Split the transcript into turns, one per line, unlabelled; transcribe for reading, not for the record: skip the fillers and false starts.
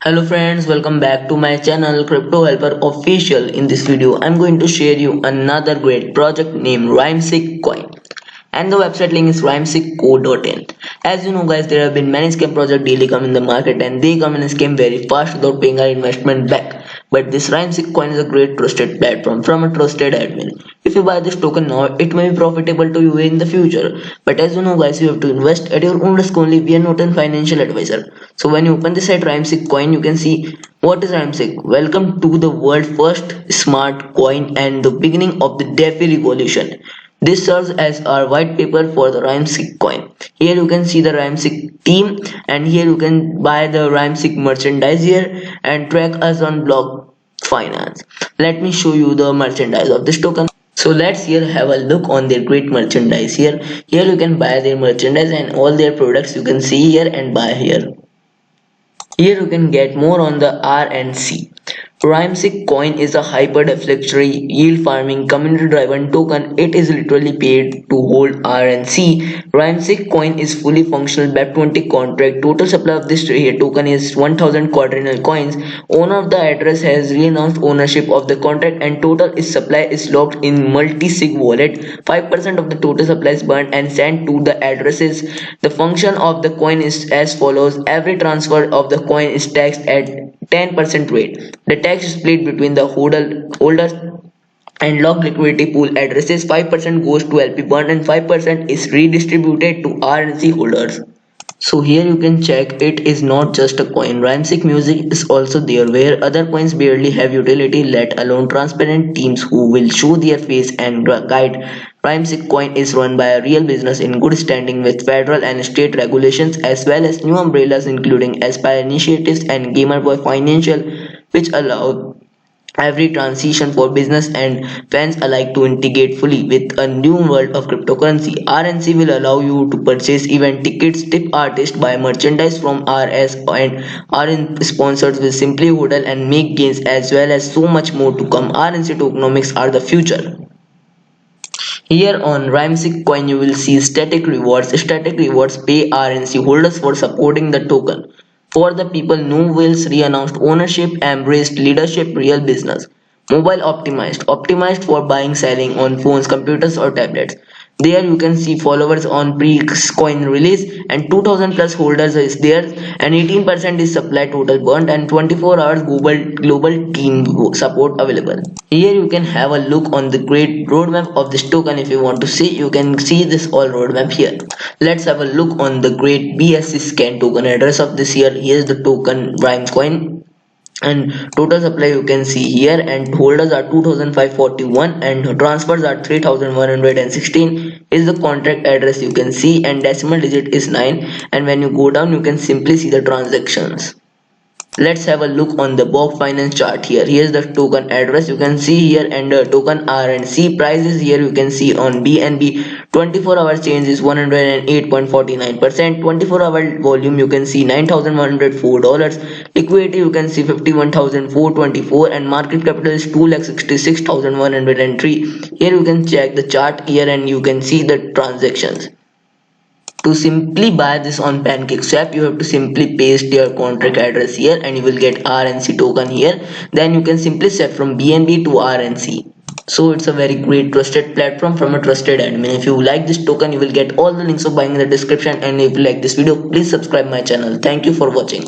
Hello friends, welcome back to my channel Crypto Helper Official. In this video, I'm going to share you another great project named Rhymesic Coin. And the website link is rhymesic.co.in. As you know guys, there have been many scam projects daily come in the market and they come and scam very fast without paying our investment back. But this Rhymesic Coin is a great trusted platform from a trusted admin. If you buy this token now, it may be profitable to you in the future. But as you know guys, you have to invest at your own risk only. We are not a financial advisor. So when you open the site Rhymesic Coin, you can see what is Rhymesic. Welcome to the world's first smart coin and the beginning of the DeFi revolution. This serves as our white paper for the Rhymesic coin. Here you can see the Rhymesic team and here you can buy the Rhymesic merchandise here and track us on Block Finance. Let me show you the merchandise of this token. So let's here have a look on their great merchandise here. Here you can buy their merchandise and all their products you can see here and buy here. Here you can get more on the RNC. Rhymesic coin is a hyper-deflectory yield farming community-driven token. It is literally paid to hold RNC. Rhymesic coin is fully functional BEP20 contract. Total supply of this token is 1000 quadrennial coins. Owner of the address has renounced ownership of the contract and total is supply is locked in multi-sig wallet. 5% of the total supply is burned and sent to the addresses. The function of the coin is as follows. Every transfer of the coin is taxed at 10% rate. The tax is split between the holders and locked liquidity pool addresses. 5% goes to LP burn and 5% is redistributed to RNC holders. So here you can check it is not just a coin. Rhymesic music is also there where other coins barely have utility, let alone transparent teams who will show their face and guide. Rhymesic coin is run by a real business in good standing with federal and state regulations as well as new umbrellas including Aspire Initiatives and Gamerboy Financial, which allow every transition for business and fans alike to integrate fully with a new world of cryptocurrency. RNC will allow you to purchase event tickets, tip artists, buy merchandise from RS and RN sponsors with Simply Hodl and make gains as well as so much more to come. RNC tokenomics are the future. Here on Rhymesic coin you will see static rewards. Static rewards pay RNC holders for supporting the token. For the people, new wheels re-announced ownership, embraced leadership, real business. Mobile optimized for buying, selling on phones, computers or tablets. There you can see followers on pre-coin release and 2000 plus holders is there and 18% is supply total burned and 24 hours global team support available. Here you can have a look on the great roadmap of this token. If you want to see, you can see this all roadmap here. Let's have a look on the great BSC scan token address of this year. Here's the token Rhyme coin and total supply you can see here and holders are 2541 and transfers are 3116 is the contract address you can see and decimal digit is 9 and when you go down you can simply see the transactions. Let's have a look on the Block Finance chart here. Here's the token address you can see here and the token RNC prices here you can see on BNB. 24 hour change is 108.49%. 24-hour volume you can see $9,104. Liquidity you can see 51,424 and market capital is 2,66,103. Here you can check the chart here and you can see the transactions. To simply buy this on PancakeSwap, you have to simply paste your contract address here and you will get RNC token here. Then you can simply swap from BNB to RNC. So it's a very great trusted platform from a trusted admin. If you like this token, you will get all the links of buying in the description. And if you like this video, please subscribe my channel. Thank you for watching.